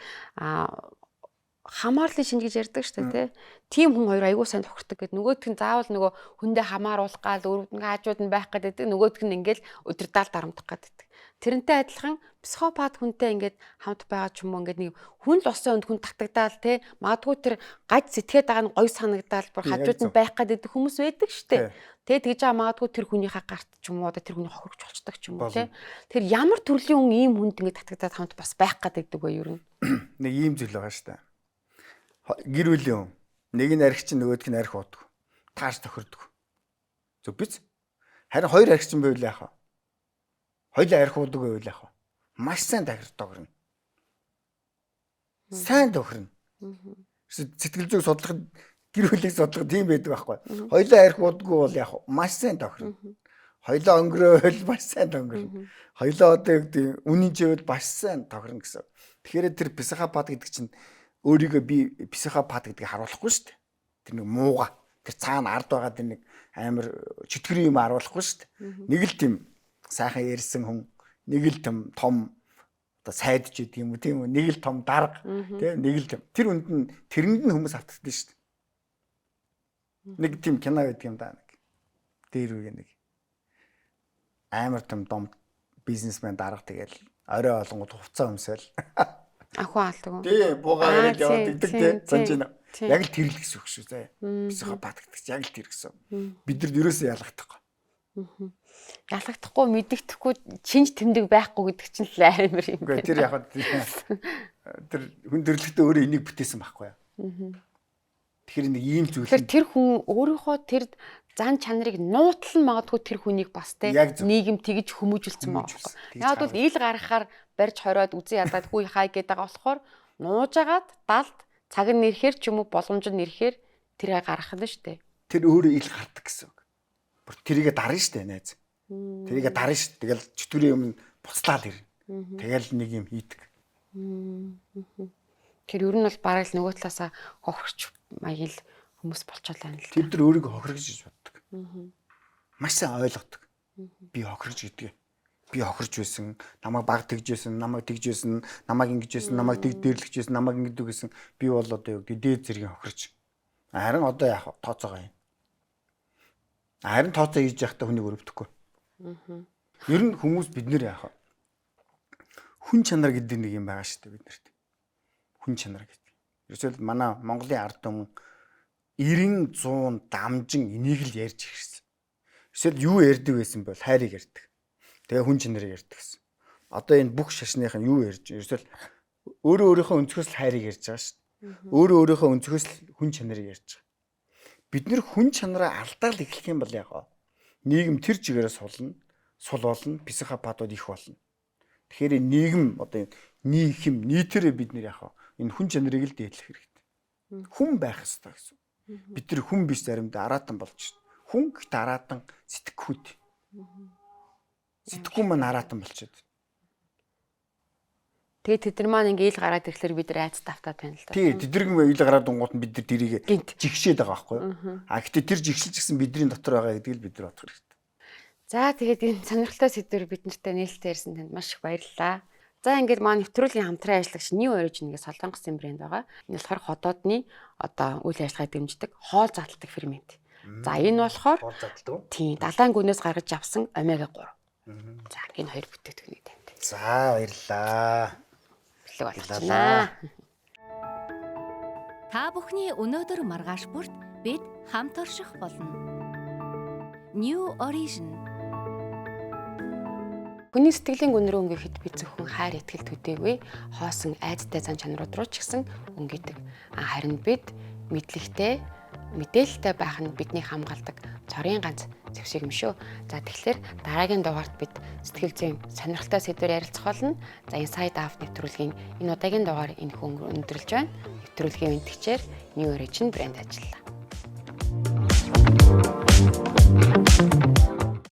хамаарлын шинж гэж ярьдаг шүү дээ тийм хүн хоёр аягүй сайн тохирдог гэдэг. Нөгөөдг нь заавал нөгөө хүндээ хамааруулах гал өрөвдөн хаажууд нь байх гэдэг. Нөгөөдг нь ингээд өдөрдаал дарамдах гэдэг. Тэрнтэй адилхан психопат хүнтэй ингээд хамт байгаа ч юм уу ингээд нэг хүн л усан өнд хүн татагдаал магадгүй тэр гаж сэтгээд байгаа нь гой санагдаал бүр хажууд нь байх гэдэг хүмүүс байдаг шүү дээ. Тэгж байгаа магадгүй тэр хүнийхээ гарт ч юм уу одоо тэр хүний хохирогч болчдаг ч юм уу тэр ямар төрлийн хүн ийм хүнд ингээд татагдаад хамт бас байх гэдэг бай юу нэг ийм зүйл байгаа шүү дээ. Гэр бүлийн хүн нэг нь архич нөгөөдг нь арх уудаг. Тааш тохирдог. Зөв биз? Харин хоёр архич байвал яах вэ? Хоёлаа арх уудаг байвал яах вэ? Маш сайн тохирно. Сайн тохирно. Сэтгэл зүйн судлахад гэр бүлийг судлахад тийм байдаг байхгүй. Хоёлаа арх уудаггүй бол яах вэ? Маш сайн тохирно. Хоёлаа өнгөрөөл маш сайн тохирно. Хоёлаа одоо гэдэг үнийн чивэл маш сайн тохирно гэсэн. Тэгэхээр тэр психопат гэдэг чинь өөрийгөө би психопат гэдгийг харуулахгүй шүү дээ. Тэр нэг мууга. Тэр цаана ард байгаа тэр нэг амар чөтгөр юм харуулахгүй шүү дээ. Нэг л тийм сайхан ярьсан хүн, нэг л том одоо сайдч гэдэг юм уу тийм үү? Нэг л том дарга тийм нэг л тэр үнд нь тэрэнд нь хүмүүс автдаг шүү дээ. Нэг тийм кино байдаг юм да нэг. Дээр үе нэг амар том бизнесмен дарга тэгэл орой олонгод хувцас өмсөөл ахуу алдаг. Тий, буугаар яваад идэг тий. Санаж байна. Яг л тэр л гэсэн үг шүү заа. Психопат гэдэг чинь яг л тэр гэсэн. Бид нар ерөөсөө ялгахдаггүй. Ялгахдаггүй, мэддэхгүй, чинж тэмдэг байхгүй гэдэг чинь л амар юм. Үгүй тэр яг тэр хүн төрлөختөө өөрөө энийг бүтээсэн байхгүй юу? Тэгэхээр нэг ийм зүйл. Тэр хүн өөрийнхөө тэр зан чанарыг нуутлан магадгүй тэр хүнийг бас нийгэм тэгж хүмүүжүүлсэн байгаа. Яг бол ил гаргахаар барьж хороод үзэн ядаад хүй хай гэдэг байгаа болохоор нуужгаад далд цаг нь нэрэхээр ч юм уу боломж нь нэрэхээр тэрийг гаргах нь шүү дээ. Тэр өөрөө ил гардаг гэсэн үг. Бүр тэрийгэ дарна шүү дээ найз. Тэрийгэ дарна шүү. Тэгэл чөтгөрийн өмнө буцлаад ирнэ. Тэгэл нэг юм хийдэг. Тэр ер нь бол бараг л нөгөө талаасаа хохирч маяг л хүмүүс болчихлоо юм л. Тэр өөрийгөө хохирогч гэж боддог. Маш сайн ойлгодог. Би хохирогч гэдгээ. Би хохирч байсан, намайг баг тэгж байсан, намайг тэгж байсан, намайг ингэж байсан, намайг тэг дээрлэгч байсан, намайг ингэдэг гэсэн. Би бол одоо юу гэдэг дээд зэргийн хохирч. Харин одоо яах вэ? Тооцоогоо юм. Харин тооцоо хийж явахдаа хүнийг өрөвдөхгүй. Ер нь хүмүүс бид нэр яах вэ? Хүн чанар гэдэг нэг юм байгаа шүү дээ бид нарт. Хүн чанар гэдэг. Ерөөсөө манай Монголын ард түмэн 90 100 дамжин энийг л ярьж ирсэн. Ерөөсөө юу ярьдаг байсан бол хайрыг ярьдаг. Тэгээ хүн чанарыг ярьдаг гэсэн. Одоо энэ бүх шашных нь юу ярьж ерөөсөө өөрөө өөрийнхөө өнцгөөс л хайрыг ярьж байгаа шүү дээ. Өөрөө өөрийнхөө өнцгөөс л хүн чанарыг ярьж байгаа. Бид нэр хүн чанараа алдаал эхлэх юм бол яг нийгэм тэр чигээрээ сул болно, психопатууд их болно. Тэгэхээр нийгэм одоо нийхэм нийтээрээ бид нэр яг энэ хүн чанарыг л дээдлэх хэрэгтэй. Хүн байх ёстой гэсэн. Бид нар хүн биш заримдаа араатан болж байна. Хүн гэхдээ араатан сэтгэхүйт. Сэтгэхгүй маань араатан болчиход. Тэгээд тэд нар маань ингээ ил гараад ирэхлээр бид нар айц тавтаад байна л да. Тий, тэдэрэг ил гараад онгууд нь бид нар тэрийг жигшээд байгаа байхгүй юу? А гэхдээ тэр жигшилж гисэн бидний дотор байгаа гэдгийг л бид нар бодох хэрэгтэй. За тэгээд энэ сонирхолтой сэдвэр бид нартай нээлттэй ярьсан танд маш их баярлалаа. За ингээд маань нэвтрүүлгийн хамтран ажиллагч New Origin-ийн Солонгосын брэнд байгаа. Энэ болохоор ходоодны одоо үйл ажиллагааг дэмждэг хоол задлдаг фермент. За энэ болохоор Хоол задлдаг. Тийм, далайн гүнээс гаргаж авсан омега 3. За энэ хоёр бүтээгдэхүүнийг тавьд. За баярлалаа. Бэлэг болгочихнаа. Та бүхний өнөөдөр маргааш бүрт бид хамт орших болно. New Origin. Хүний сэтгэлийн гүн рүү өнгөрөхөд бид зөвхөн хайр итгэл төдийгүй хоосон айдтай зан чанарууд руу ч гэсэн өнгөдөг. Харин бид мэдлэгтэй, мэдээлэлтэй байх нь бидний хамгаалдаг цорын ганц зэвсэг юм шүү. За тэгэхээр дараагийн дугаарт бид сэтгэл зүйн сонирхолтой сэдвээр ярилцах болно. За энэ Side Out нэвтрүүлгийн энэ удаагийн дугаар энэ өндөрлж байна. Нэвтрүүлгийн мэдгчээр New Origin брэнд ажиллалаа.